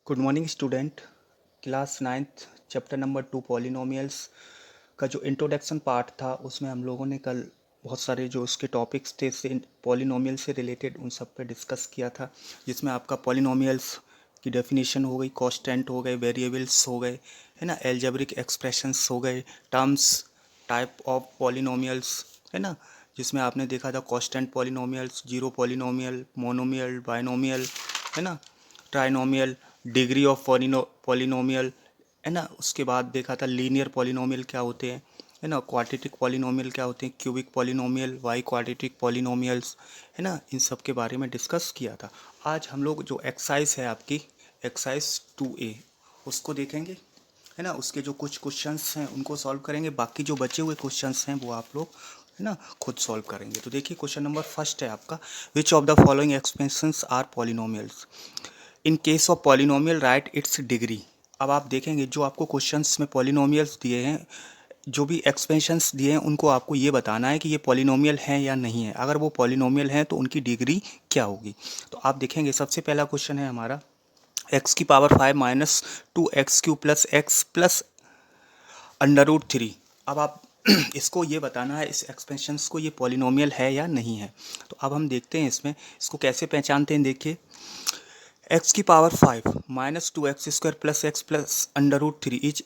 Good morning student. Class ninth chapter number 2 polynomials का जो introduction part था उसमें हम लोगों ने कल बहुत सारे जो उसके टॉपिक्स थे से पॉलिनोमियल से रिलेटेड उन सब पे डिस्कस किया था, जिसमें आपका पॉलिनोमियल्स की डेफिनेशन हो गई, कांस्टेंट हो गए, वेरिएबल्स हो गए, है ना, एल्जेब्रिक एक्सप्रेशंस हो गए, टर्म्स, टाइप ऑफ पॉलिनोमियल्स, है ना, जिसमें आपने देखा था constant polynomials, zero polynomial, monomial, binomial, है ना, ट्राइनोमियल, डिग्री ऑफ पॉलिनोमियल, है ना। उसके बाद देखा था लीनियर पॉलिनोमियल क्या होते हैं, है ना, क्वाड्रेटिक पॉलिनोमियल क्या होते हैं, cubic polynomial, why quadratic polynomials, है ना, इन सब के बारे में डिस्कस किया था। आज हम लोग जो एक्सरसाइज है आपकी एक्सरसाइज 2A उसको देखेंगे, है ना। उसके जो कुछ क्वेश्चंस हैं उनको सॉल्व करेंगे, बाकी जो बचे हुए क्वेश्चंस हैं वो आप लोग, है ना, खुद सॉल्व करेंगे। तो देखिए क्वेश्चन नंबर फर्स्ट है आपका, which of the following expressions are polynomials, in case of polynomial write its degree. अब आप देखेंगे जो आपको क्वेश्चंस में पॉलिनोमियल्स दिए हैं, जो भी एक्सपेंशंस दिए हैं, उनको आपको ये बताना है कि ये पॉलिनोमियल हैं या नहीं है। अगर वो पॉलिनोमियल हैं तो उनकी डिग्री क्या होगी। तो आप देखेंगे सबसे पहला क्वेश्चन है हमारा, एक्स की power 5 minus 2x³ plus x plus √3। अब आप इसको ये बताना है, इस एक्सपेंशंस को, ये पॉलिनोमियल है या नहीं है। तो अब हम देखते हैं इसमें इसको कैसे पहचानते हैं। देखिए एक्स की power 5 minus 2x² plus x plus √3 is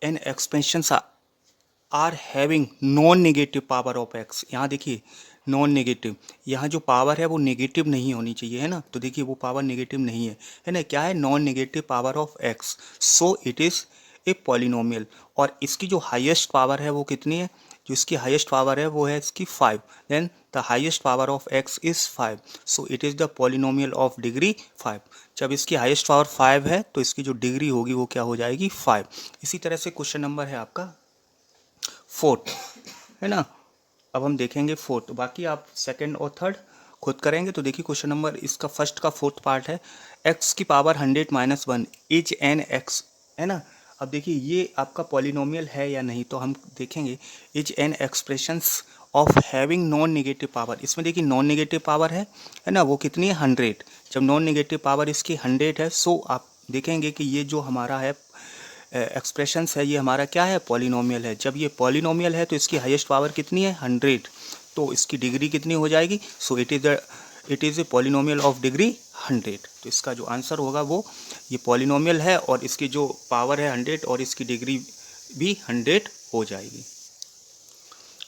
an expansions are having non negative power of x. यहाँ देखिए नॉन नेगेटिव, यहाँ जो पावर है वो नेगेटिव नहीं होनी चाहिए, है ना। तो देखिए वो पावर नेगेटिव नहीं है ना, क्या है, non negative power of x, so it is a polynomial. और इसकी जो हाईएस्ट पावर है वो कितनी है, जो इसकी हाईएस्ट पावर है वो है इसकी 5, then the highest power of x is 5, so it is the polynomial of degree 5। जब इसकी हाईएस्ट पावर 5 है तो इसकी जो डिग्री होगी वो क्या हो जाएगी, 5। इसी तरह से क्वेश्चन नंबर है आपका फोर्थ, है ना। अब हम देखेंगे फोर्थ, बाकी आप सेकंड और थर्ड खुद करेंगे। तो देखिए क्वेश्चन नंबर इसका फर्स्ट का फोर्थ पार्ट है, एक्स की power 100 minus 1 is an x, है ना। अब देखिए ये आपका पॉलिनोमियल है या नहीं, तो हम देखेंगे is an expressions of having non negative power. इसमें देखिए नॉन नेगेटिव पावर है ना, वो कितनी है, 100। जब नॉन नेगेटिव पावर इसकी 100 है, सो आप देखेंगे कि ये जो हमारा है एक्सप्रेशंस है ये हमारा क्या है, पॉलिनोमियल है। जब ये पॉलिनोमियल है तो इसकी हाईएस्ट पावर कितनी है, 100, तो इसकी डिग्री कितनी हो जाएगी, सो it is a polynomial of degree 100। तो इसका जो आंसर होगा वो ये पॉलिनोमियल है और इसकी जो पावर है 100 और इसकी डिग्री भी 100 हो जाएगी।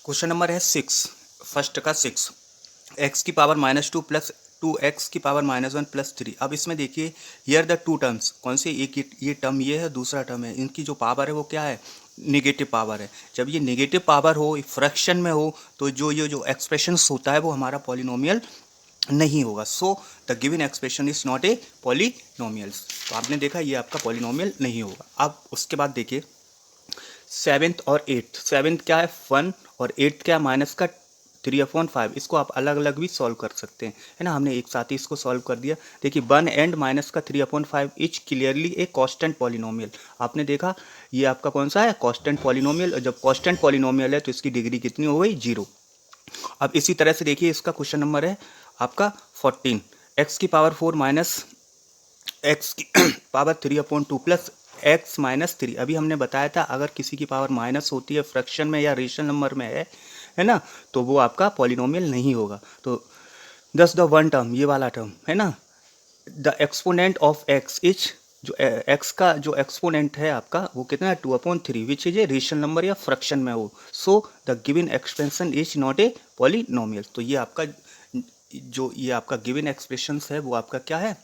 क्वेश्चन नंबर है 6, फर्स्ट का 6, एक्स की पावर -2 प्लस 2x की पावर -1 प्लस 3। अब इसमें देखिए हियर द टू टर्म्स, कौन से, एक ये टर्म ये है, दूसरा टर्म है, इनकी जो पावर है वो क्या है, नेगेटिव पावर है। जब ये नेगेटिव पावर हो, फ्रैक्शन में हो, तो ये जो एक्सप्रेशंस होता है वो हमारा पॉलिनोमियल नहीं होगा। सो the given expression is not A polynomials. तो आपने देखा ये आपका पॉलिनोमियल नहीं होगा। अब उसके बाद देखिए सेवेंथ और एट्थ, सेवेंथ क्या है 1 और एट्थ क्या है माइनस का 3/5। इसको आप अलग अलग भी सॉल्व कर सकते हैं, है ना। हमने एक साथ ही इसको सॉल्व कर दिया। देखिए 1 एंड माइनस का 3/5 is clearly a constant polynomial. आपने देखा ये आपका कौन सा है, कांस्टेंट पॉलिनोमियल। और जब कांस्टेंट पॉलिनोमियल है तो इसकी डिग्री कितनी हो गई, 0। अब इसी तरह से देखिए इसका क्वेश्चन नंबर है आपका 14, एक्स की पावर 4 माइनस एक्स की पावर 3/2 प्लस एक्स माइनस 3। अभी हमने बताया था अगर किसी की पावर माइनस होती है फ्रैक्शन में या रेशनल नंबर में है ना, तो वो आपका पॉलिनोमियल नहीं होगा। तो दस द वन टर्म, ये वाला टर्म है ना, the exponent of x is, जो एक्स का जो एक्सपोनेंट है आपका वो कितना है, 2/3, विच इज ए रेशनल नंबर या फ्रैक्शन में हो। सो the given expression is not a polynomial. तो ये आपका जो ये आपका गिवन एक्सप्रेशन है वो आपका क्या है,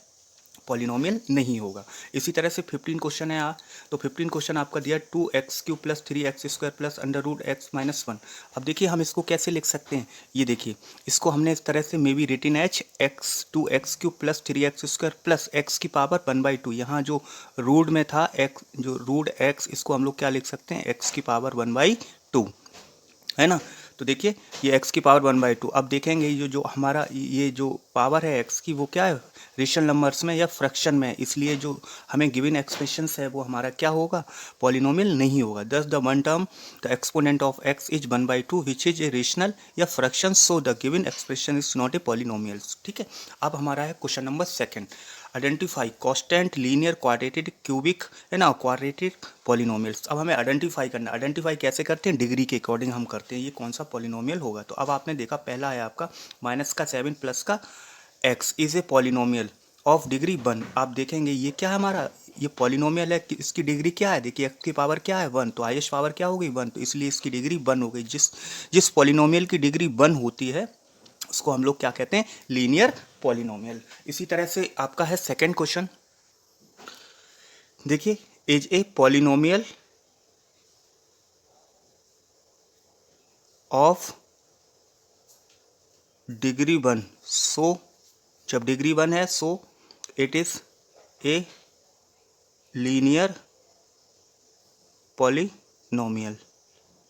पॉलिनोमियल नहीं होगा। इसी तरह से 15 क्वेश्चन है तो 15 क्वेश्चन आपका दिया 2x³ plus 3x² plus √x-1। अब देखिए हम इसको कैसे लिख सकते हैं, ये देखिए इसको हमने इस तरह से may be रिटिन H x 2x³ plus 3x² plus x की पावर 1/2। यहाँ जो रूट में था x, जो रूट x, इसको हम लोग क्या लिख सकते हैं, x की पावर 1/2, है ना। तो देखिए ये x की पावर 1/2। अब देखेंगे ये जो हमारा ये जो पावर है x की वो क्या है, रेशनल नंबर्स में या फ्रैक्शन में, इसलिए जो हमें गिवन एक्सप्रेशंस है वो हमारा क्या होगा, पॉलिनोमियल नहीं होगा। Thus the one term the exponent of x is 1/2 which is a rational या fraction, so the given expression is not a polynomial. ठीक है। अब हमारा है question number second. Identify constant linear quadratic cubic है ना क्वाड्रेटिक पॉलिनोमियल्स। अब हमें आइडेंटिफाई करना, आइडेंटिफाई कैसे करते हैं, डिग्री के अकॉर्डिंग हम करते हैं ये कौन सा पॉलिनोमियल होगा। तो अब आपने देखा पहला है आपका -7 प्लस का x is a polynomial of degree 1। आप देखेंगे ये क्या है हमारा, ये पॉलिनोमियल है कि इसकी डिग्री क्या है, देखिए x की पावर क्या है 1, तो हाईएस्ट पावर क्या हो गई 1, तो इसलिए इसकी डिग्री 1 हो गई। जिस जिस पॉलिनोमियल की डिग्री 1 होती है उसको हम लोग क्या कहते हैं, लीनियर पॉलिनोमियल। इसी तरह से आपका है सेकंड क्वेश्चन, देखिए is a polynomial of degree 1, सो जब डिग्री 1 है सो it is a linear polynomial,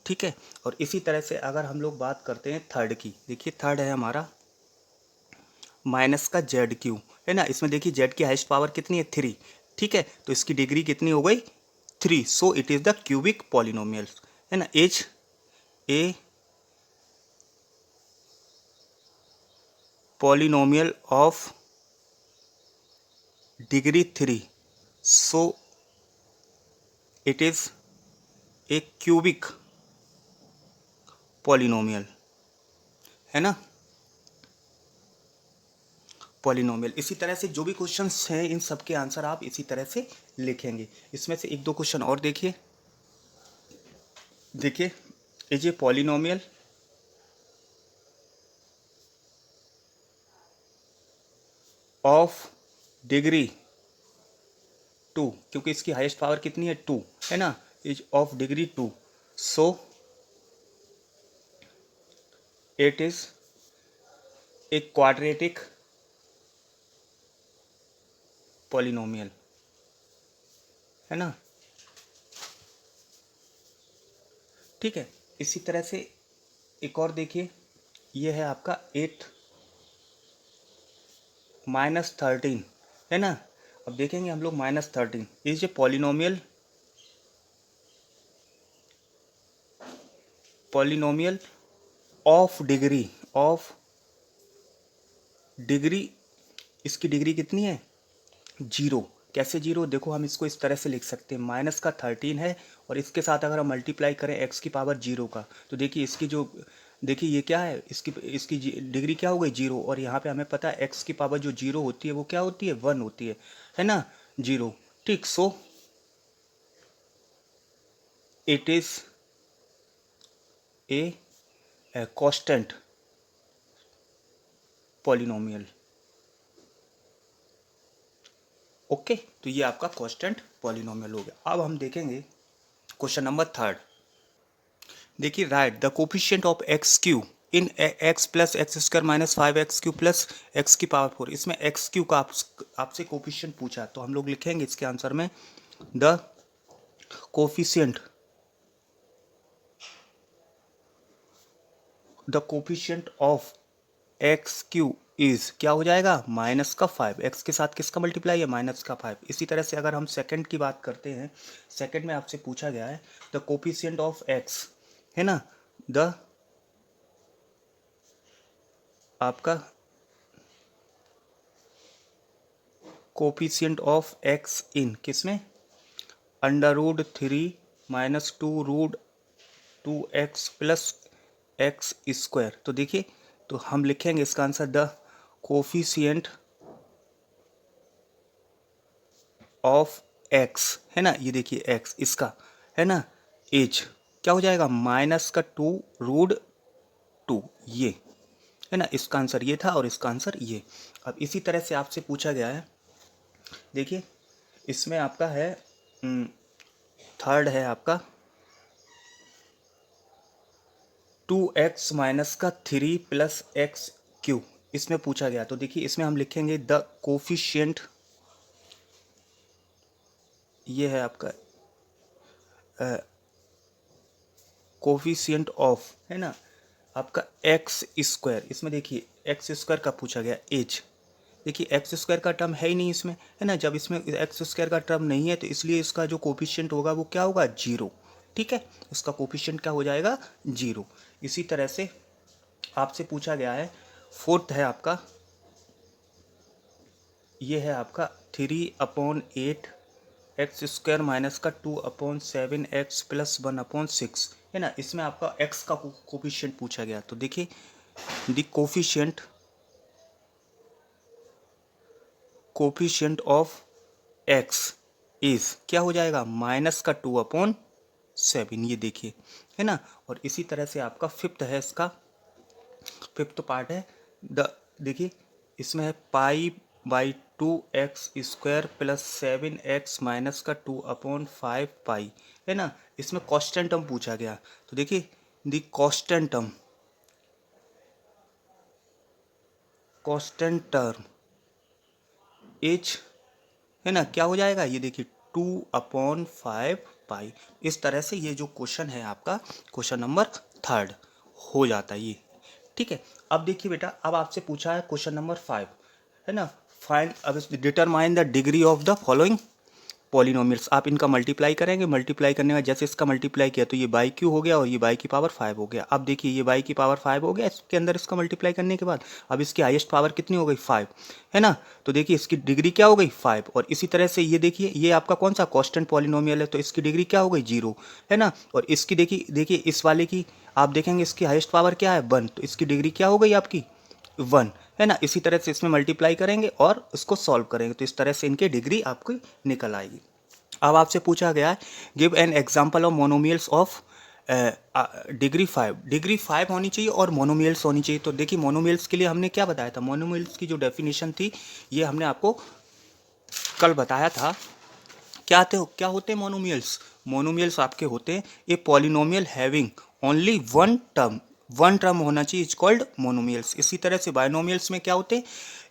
ठीक है। और इसी तरह से अगर हम लोग बात करते हैं थर्ड की, देखिए थर्ड है हमारा माइनस का जेड क्यू, है ना, इसमें देखिए जेड की हाईएस्ट पावर कितनी है 3, ठीक है, तो इसकी डिग्री कितनी हो गई 3, so it is the cubic polynomial, है ना। As a polynomial of degree 3, so it is a cubic polynomial, है ना, पॉलिनोमियल। इसी तरह से जो भी क्वेश्चंस हैं इन सब के आंसर आप इसी तरह से लिखेंगे। इसमें से एक दो क्वेश्चन और देखिए, देखिए is a polynomial of degree 2, क्योंकि इसकी हाईएस्ट पावर कितनी है 2, है ना, is of degree 2, so it is a quadratic polynomial, है ना, ठीक है। इसी तरह से एक और देखिए, ये है आपका 8 -13, है ना। अब देखेंगे हम लोग -13 is a polynomial of degree, इसकी डिग्री कितनी है 0। कैसे 0, देखो हम इसको इस तरह से लिख सकते हैं, माइनस का 13 है और इसके साथ अगर हम मल्टीप्लाई करें x की पावर 0 का, तो देखिए इसकी जो, देखिए ये क्या है, इसकी इसकी डिग्री क्या हो गई 0, और यहाँ पे हमें पता है x की पावर जो 0 होती है वो क्या होती है 1 होती है ना, 0, ठीक। सो it is a constant polynomial, okay. तो ये आपका कांस्टेंट पॉलिनोमियल हो गया। अब हम देखेंगे क्वेश्चन नंबर थर्ड, देखिए right the coefficient of x Q in x plus x square minus 5x Q plus x की पावर 4। इसमें एक्स क्यू का आपसे कोफिशिएंट पूछा, तो हम लोग लिखेंगे इसके आंसर में the coefficient of x Q is क्या हो जाएगा -5, एक्स के साथ किसका मल्टीप्लाई है -5। इसी तरह से अगर हम सेकंड की बात करते हैं, सेकंड में आपसे पूछा गया है द कोफिशिएंट ऑफ एक्स, है ना, द आपका कोफिशिएंट ऑफ एक्स इन किसमें √3 - 2√2x प्लस एक्स स्क्वायर। तो देखिए, तो हम लिखेंगे इसका answer the coefficient of x, है ना, ये देखिए एक्स इसका, है ना, एज क्या हो जाएगा -2√2, ये है ना, इसका आंसर ये था और इसका आंसर ये। अब इसी तरह से आपसे पूछा गया है, देखिए इसमें आपका है थर्ड है आपका 2x माइनस का 3 प्लस एक्स क्यू, इसमें पूछा गया। तो देखिए इसमें हम लिखेंगे द कोफिशिएंट, ये है आपका कोफिशिएंट ऑफ, है ना, आपका एक्स स्क्वायर। इसमें देखिए एक्स स्क्वायर का पूछा गया एज, देखिए एक्स स्क्वायर का टर्म है ही नहीं इसमें, है ना, जब इसमें एक्स स्क्वायर का टर्म नहीं है तो इसलिए इसका जो कोफिशिएंट होगा वो क्या होगा 0, ठीक है, इसका कोफिशिएंट क्या हो जाएगा 0। इसी तरह से आपसे पूछा गया है फोर्थ है आपका, ये है आपका 3/8 एक्स स्क्वायर माइनस का 2/7 एक्स प्लस 1/6 है ना। इसमें आपका एक्स का कोफिशिएंट पूछा गया, तो देखिए the coefficient of x is क्या हो जाएगा, माइनस का 2/7, ये देखिए है ना। और इसी तरह से आपका फिफ्थ है, इसका फिफ्थ पार्ट है द, देखिए इसमें है पाई/2 x square plus 7 x minus का 2/5 पाई है ना। इसमें कांस्टेंट टर्म पूछा गया, तो देखिए द कांस्टेंट टर्म इज है ना, क्या हो जाएगा, ये देखिए 2/5 पाई। इस तरह से ये जो क्वेश्चन है आपका क्वेश्चन नंबर थर्ड हो जाता है ये, ठीक है। अब देखिए बेटा, अब आपसे पूछा है क्वेश्चन नंबर 5 है ना। फाइंड, अब determine the degree of the following polynomials. आप इनका मल्टीप्लाई करेंगे, मल्टीप्लाई करने में जैसे इसका मल्टीप्लाई किया तो ये बाई क्यू हो गया और ये बाई की पावर 5 हो गया। अब देखिए ये बाई की पावर 5 हो गया, इसके अंदर इसका मल्टीप्लाई करने के बाद अब इसकी हाईएस्ट पावर कितनी हो गई, 5 है ना। तो देखिए इसकी डिग्री क्या हो गई, 5। और इसी तरह से ये देखिए ये आपका कौन सा कांस्टेंट पॉलिनोमियल है, तो इसकी डिग्री क्या हो गई, 0 है ना। और इसकी देखिए देखिए इस वाले की आप देखेंगे इसकी हाईएस्ट पावर क्या है, 1, तो इसकी डिग्री क्या हो गई आपकी 1 है ना। इसी तरह से इसमें मल्टीप्लाई करेंगे और इसको सॉल्व करेंगे, तो इस तरह से इनकी डिग्री आपकी निकल आएगी। अब आपसे पूछा गया है give an example of monomials of degree 5। Degree 5 होनी चाहिए और मोनोमियल्स होनी चाहिए। तो देखिए मोनोमियल्स के लिए हमने क्या बताया था, मोनोमियल्स की जो डेफिनेशन थी ये हमने आपको कल बताया था। क्या होते हैं मोनोमियल्स, मोनोमियल्स आपके होते हैं a polynomial having only one term होना चाहिए, इज कॉल्ड मोनोमियल्स। इसी तरह से बाइनोमियल्स में क्या होते हैं,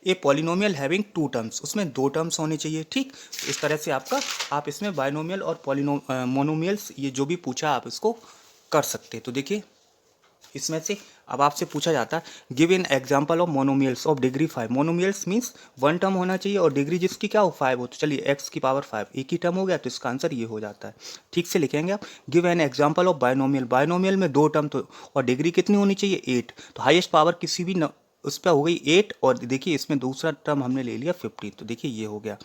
ए पॉलिनोमियल हैविंग 2 टर्म्स, उसमें 2 टर्म्स होने चाहिए, ठीक। तो इस तरह से आपका आप इसमें बाइनोमियल और मोनोमियल्स ये जो भी पूछा आप इसको कर सकते हैं। तो देखिए इसमें से अब आपसे पूछा जाता है give in example of monomials of degree 5। Monomials means 1 term होना चाहिए और डिग्री जिसकी क्या हो, 5 हो। तो चलिए एक्स की पावर 5 एक ही टर्म हो गया, तो इसका आंसर ये हो जाता है। ठीक से लिखेंगे आप, give an example of binomial. Binomial में 2 टर्म तो और डिग्री कितनी होनी चाहिए, 8। तो हाईएस्ट पावर किसी भी उस पर हो गई 8 और देखिए इसमें दूसरा टर्म हमने ले लिया 15, तो देखिए ये हो गया।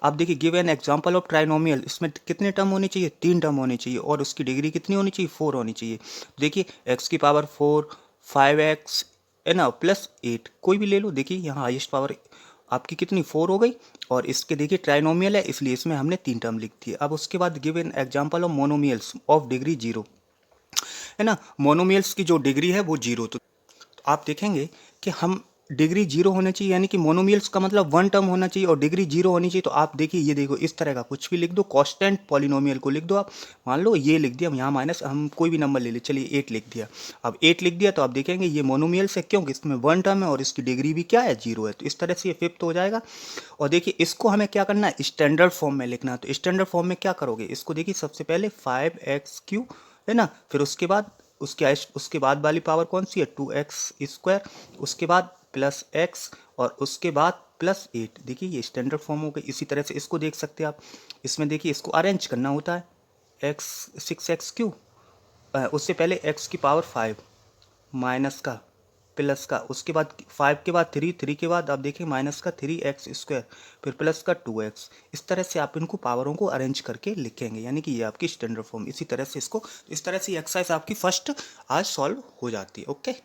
अब देखिए give an example of trinomial. इसमें कितने टर्म होने चाहिए, 3 टर्म होने चाहिए और उसकी डिग्री कितनी होनी चाहिए, 4 होनी चाहिए। तो देखिए एक्स की पावर 4, 5x है ना प्लस 8, कोई भी ले लो। देखिए यहाँ हाईएस्ट पावर आपकी कितनी, 4 हो गई। और इसके देखिए ट्राइनोमियल है इसलिए इसमें हमने 3 टर्म लिख दिए। अब उसके बाद give an example of monomials of degree 0 है ना। मोनोमियल्स की जो डिग्री है वो 0। तो आप देखेंगे कि हम डिग्री 0 होना चाहिए, यानी कि मोनोमियल्स का मतलब 1 टर्म होना चाहिए और डिग्री 0 होनी चाहिए। तो आप देखिए ये देखो इस तरह का कुछ भी लिख दो, कांस्टेंट पॉलिनोमियल को लिख दो आप। मान लो ये लिख दिया, हम यहाँ माइनस हम कोई भी नंबर ले ले, चलिए 8 लिख दिया। अब 8 लिख दिया तो आप देखेंगे ये मोनोमियल्स है, क्योंकि इसमें 1 टर्म है और इसकी डिग्री भी क्या है, 0 है। तो इस तरह से ये फिफ्थ हो जाएगा। और देखिए इसको हमें क्या करना है, स्टैंडर्ड फॉर्म में लिखना है। तो स्टैंडर्ड फॉर्म में क्या करोगे, इसको देखिए सबसे पहले 5x³ है ना, फिर उसके बाद वाली पावर कौन सी है, 2x², उसके बाद प्लस x और उसके बाद प्लस 8। देखिए ये स्टैंडर्ड फॉर्म हो गई। इसी तरह से इसको देख सकते हैं आप, इसमें देखिए इसको अरेंज करना होता है, x 6x³ उससे पहले x की पावर 5 माइनस का प्लस का, उसके बाद 5 के बाद 3, 3 के बाद आप देखिए माइनस का 3x², फिर प्लस का 2x। इस तरह से आप इनको पावरों को अरेंज करके लिखेंगे, यानी कि ये आपकी स्टैंडर्ड फॉर्म। इसी तरह से इसको, इस तरह से एक्सरसाइज आपकी फर्स्ट आज सॉल्व हो जाती है। ओके।